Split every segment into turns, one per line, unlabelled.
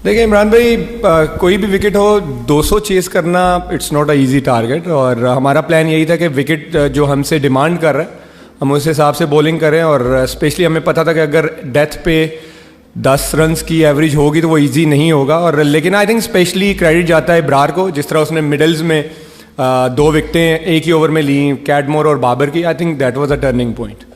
देखिए इमरान भाई, कोई भी विकेट हो 200 चेस करना it's not a easy target, और हमारा प्लान यही था कि विकेट जो हमसे डिमांड कर रहा है हम उस हिसाब से बॉलिंग करें। और स्पेशली हमें पता था कि अगर डेथ पे 10 रन्स की एवरेज होगी तो वो इजी नहीं होगा। और लेकिन आई थिंक स्पेशली क्रेडिट जाता है इब्रार को, जिस तरह उसने मिडल्स में 2 विकेटें एक ही ओवर में ली, कैडमोर और बाबर की। I think that was a turning point.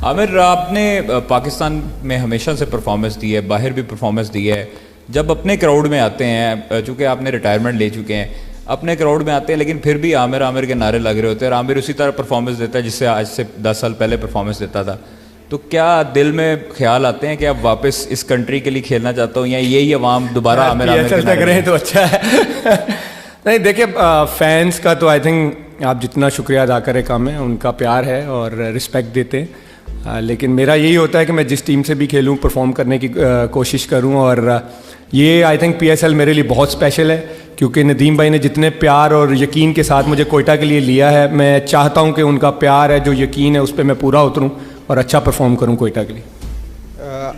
Aamir, आपने पाकिस्तान में हमेशा से परफॉर्मेंस दी है, बाहर भी परफॉर्मेंस दी है। जब अपने क्राउड में आते हैं, चूँकि आपने रिटायरमेंट ले चुके हैं, अपने क्राउड में आते हैं, लेकिन फिर भी आमिर आमिर के नारे लग रहे होते हैं और आमिर उसी तरह परफॉर्मेंस देता है जिससे आज से 10 साल पहले परफॉर्मेंस देता था। तो क्या दिल में ख्याल आते हैं कि अब वापस इस कंट्री के लिए खेलना चाहता हूँ, या यही अवाम दोबारा आमिर आमिर के नारे
रहे तो अच्छा है। नहीं देखिए, फैंस का तो आई थिंक आप जितना शुक्रिया अदा करें कम है, उनका प्यार है और रिस्पेक्ट देते हैं। लेकिन मेरा यही होता है कि मैं जिस टीम से भी खेलूं परफॉर्म करने की कोशिश करूं। और ये आई थिंक PSL मेरे लिए बहुत स्पेशल है, क्योंकि नदीम भाई ने जितने प्यार और यकीन के साथ मुझे कोयटा के लिए लिया है, मैं चाहता हूं कि उनका प्यार है, जो यकीन है, उस पर मैं पूरा उतरूं और अच्छा परफॉर्म करूं कोयटा के लिए।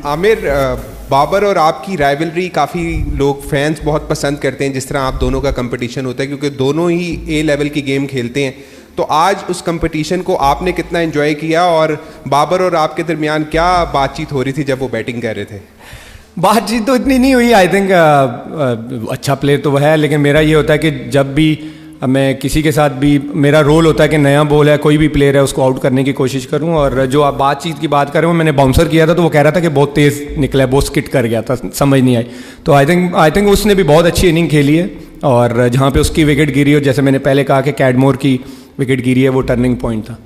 आमिर, बाबर और आपकी राइवलरी काफ़ी लोग फैंस बहुत पसंद करते हैं, जिस तरह आप दोनों का कंपटीशन होता है, क्योंकि दोनों ही A लेवल की गेम खेलते हैं। तो आज उस कंपटीशन को आपने कितना एंजॉय किया, और बाबर और आपके दरमियान क्या बातचीत हो रही थी जब वो बैटिंग कर रहे थे?
बातचीत तो इतनी नहीं हुई। आई थिंक अच्छा प्लेयर तो वह है, लेकिन मेरा ये होता है कि जब भी मैं किसी के साथ भी, मेरा रोल होता है कि नया बॉल है, कोई भी प्लेयर है, उसको आउट करने की कोशिश करूं। और जो आप बातचीत की बात कर रहे हो, मैंने बाउंसर किया था तो वो कह रहा था कि बहुत तेज़ निकला है, बहुत स्किट कर गया था, समझ नहीं आई। तो आई थिंक उसने भी बहुत अच्छी इनिंग खेली है, और जहाँ पे उसकी विकेट गिरी, और जैसे मैंने पहले कहा कि कैडमोर की विकेट गिरी है, वो टर्निंग पॉइंट था।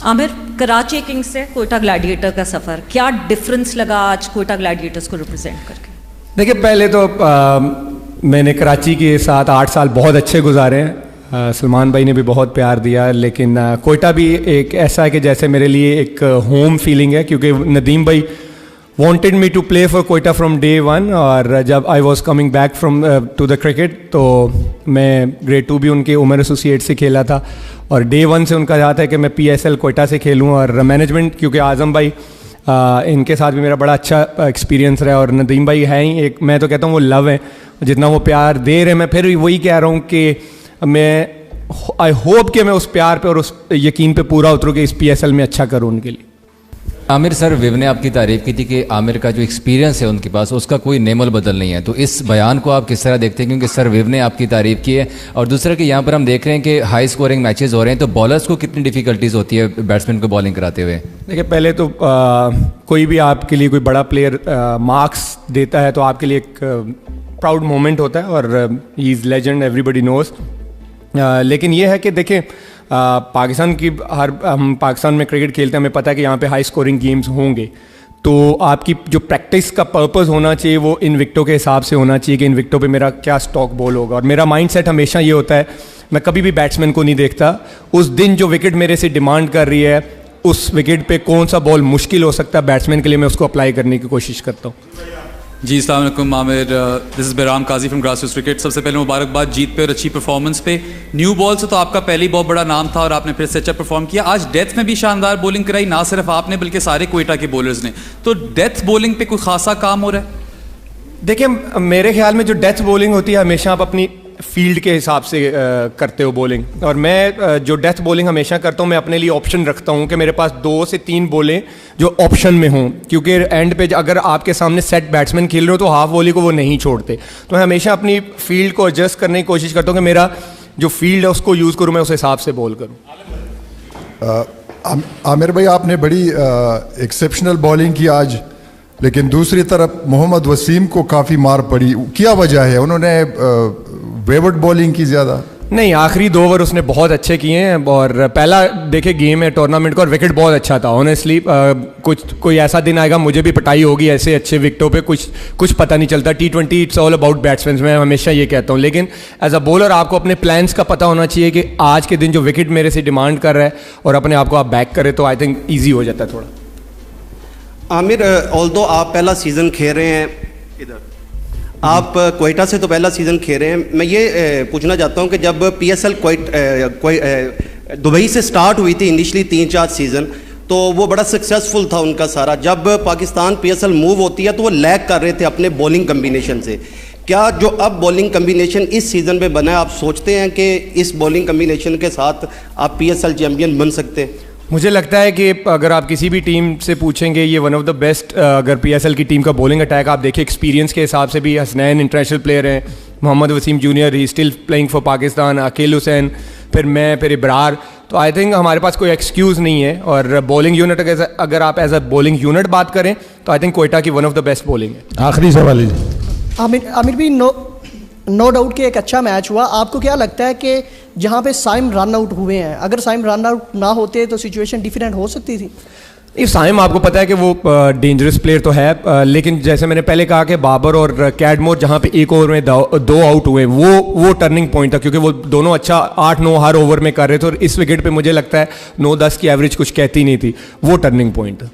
आमिर, कराची किंग्स से कोयटा ग्लैडिएटर का सफ़र, क्या डिफरेंस लगा आज कोयटा ग्लैडिएटर्स को रिप्रेजेंट करके?
देखिए, पहले तो मैंने कराची के साथ 8 साल बहुत अच्छे गुजारे हैं। सलमान भाई ने भी बहुत प्यार दिया, लेकिन कोयटा भी एक ऐसा है कि जैसे मेरे लिए एक होम फीलिंग है, क्योंकि नदीम भाई wanted me to play for Quetta from day one। और जब I was coming back from to the cricket, तो मैं grade 2 भी उनके उमर एसोसिएट से खेला था, और day 1 से उनका चाहता है कि मैं PSL कोयटा से खेलूं। और मैनेजमेंट, क्योंकि आज़म भाई इनके साथ भी मेरा बड़ा अच्छा एक्सपीरियंस रहा, और नदीम भाई हैं ही एक, मैं तो कहता हूँ वो लव है, जितना वो प्यार दे रहे हैं, मैं फिर वही कह रहा हूँ कि मैं आई होप कि मैं उस प्यार पे और उस यकीन पे पूरा उतरूँ कि इस PSL में अच्छा करूँ उनके लिए।
आमिर सर, विव ने आपकी तारीफ़ की थी कि आमिर का जो एक्सपीरियंस है उनके पास, उसका कोई नेमल बदल नहीं है। तो इस बयान को आप किस तरह देखते हैं, क्योंकि सर विव ने आपकी तारीफ़ की है, और दूसरा कि यहाँ पर हम देख रहे हैं कि हाई स्कोरिंग मैचेस हो रहे हैं, तो बॉलर्स को कितनी डिफ़िकल्टीज़ होती है बैट्समैन को बॉलिंग कराते हुए?
देखिए, पहले तो कोई भी आपके लिए कोई बड़ा प्लेयर मार्क्स देता है तो आपके लिए एक प्राउड मोमेंट होता है, और he is legend, everybody knows. लेकिन ये है कि देखें, पाकिस्तान की हम पाकिस्तान में क्रिकेट खेलते हैं, हमें पता है कि यहाँ पे हाई स्कोरिंग गेम्स होंगे, तो आपकी जो प्रैक्टिस का पर्पस होना चाहिए वो इन विकेटों के हिसाब से होना चाहिए कि इन विकेटों पे मेरा क्या स्टॉक बॉल होगा। और मेरा माइंडसेट हमेशा ये होता है, मैं कभी भी बैट्समैन को नहीं देखता, उस दिन जो विकेट मेरे से डिमांड कर रही है, उस विकेट पे कौन सा बॉल मुश्किल हो सकता है बैट्समैन के लिए, मैं उसको अप्लाई करने की कोशिश करता हूँ।
जी, अस्सलाम वालेकुम Aamir, this is Bairam Qazi from grassroots cricket. सबसे पहले मुबारकबाद जीत पे और अच्छी परफॉर्मेंस पे। न्यू बॉल से तो आपका पहले ही बहुत बड़ा नाम था और आपने फिर से अच्छा परफॉर्म किया। आज डेथ में भी शानदार बॉलिंग कराई, ना सिर्फ आपने बल्कि सारे कोयटा के बॉलर्स ने। तो डेथ बॉलिंग पे कोई खासा काम हो रहा है?
देखिए, मेरे ख्याल में जो डेथ बॉलिंग होती है, हमेशा आप अपनी फील्ड के हिसाब से करते हो बॉलिंग, और मैं जो डेथ बॉलिंग हमेशा करता हूँ, मैं अपने लिए ऑप्शन रखता हूँ कि मेरे पास 2 से 3 बॉलें जो ऑप्शन में हों, क्योंकि एंड पे अगर आपके सामने सेट बैट्समैन खेल रहे हो तो हाफ वॉली को वो नहीं छोड़ते। तो मैं हमेशा अपनी फील्ड को एडजस्ट करने की कोशिश करता हूँ कि मेरा जो फील्ड है उसको यूज़ करूँ, मैं उस हिसाब से बॉल करूँ।
आमिर भाई, आपने बड़ी एक्सेप्शनल बॉलिंग की आज, लेकिन दूसरी तरफ मोहम्मद वसीम को काफ़ी मार पड़ी, क्या वजह है? उन्होंने वेवर्ड बॉलिंग की ज़्यादा?
नहीं, आखिरी 2 ओवर उसने बहुत अच्छे किए हैं, और पहला देखे गेम है टूर्नामेंट का, और विकेट बहुत अच्छा था ऑनेस्टली। कोई ऐसा दिन आएगा मुझे भी पिटाई होगी ऐसे अच्छे विकेटों पे, कुछ पता नहीं चलता। T20 it's all about batsman, मैं हमेशा ये कहता हूँ। लेकिन एज अ बॉलर आपको अपने प्लान्स का पता होना चाहिए कि आज के दिन जो विकेट मेरे से डिमांड कर रहा है, और अपने आप को आप बैक करें, तो आई थिंक ईजी हो जाता है थोड़ा।
आमिर, ऑल्दो आप पहला सीज़न खेल रहे हैं, इधर आप कोयटा से तो पहला सीज़न खेल रहे हैं, मैं ये पूछना चाहता हूँ कि जब PSL दुबई से स्टार्ट हुई थी इनिशली 3-4 सीज़न, तो वो बड़ा सक्सेसफुल था उनका सारा। जब पाकिस्तान पीएसएल मूव होती है तो वो लैग कर रहे थे अपने बॉलिंग कम्बिनेशन से। क्या जो अब बॉलिंग कम्बिनेशन इस सीज़न में बना है, आप सोचते हैं कि इस बॉलिंग कम्बिनेशन के साथ आप पीएसएल चैम्पियन बन सकते हैं?
मुझे लगता है कि अगर आप किसी भी टीम से पूछेंगे, ये वन ऑफ द बेस्ट, अगर पीएसएल की टीम का बॉलिंग अटैक आप देखिए एक्सपीरियंस के हिसाब से भी, हसनैन इंटरनेशनल प्लेयर हैं, Mohammad Wasim junior he still playing for Pakistan, Aqeel Hussain, फिर मैं, फिर इब्रार। तो आई थिंक हमारे पास कोई एक्सक्यूज़ नहीं है। और बॉलिंग यूनिट अगर आप एज अ बॉलिंग यूनिट बात करें तो आई थिंक कोयटा की one of the best bowling है।
आखिरी सवाल है।
आमिर भी नो डाउट कि एक अच्छा मैच हुआ। आपको क्या लगता है कि जहाँ पे साइम रन आउट हुए हैं, अगर साइम रन आउट ना होते तो सिचुएशन डिफरेंट हो सकती थी?
इस साइम आपको पता है कि वो डेंजरस प्लेयर तो है, लेकिन जैसे मैंने पहले कहा कि बाबर और कैडमोर जहाँ पे एक ओवर में दो आउट हुए, वो टर्निंग पॉइंट था, क्योंकि वो दोनों अच्छा 8-9 हर ओवर में कर रहे थे और इस विकेट पे मुझे लगता है 9-10 की एवरेज कुछ कहती नहीं थी, वो टर्निंग पॉइंट था।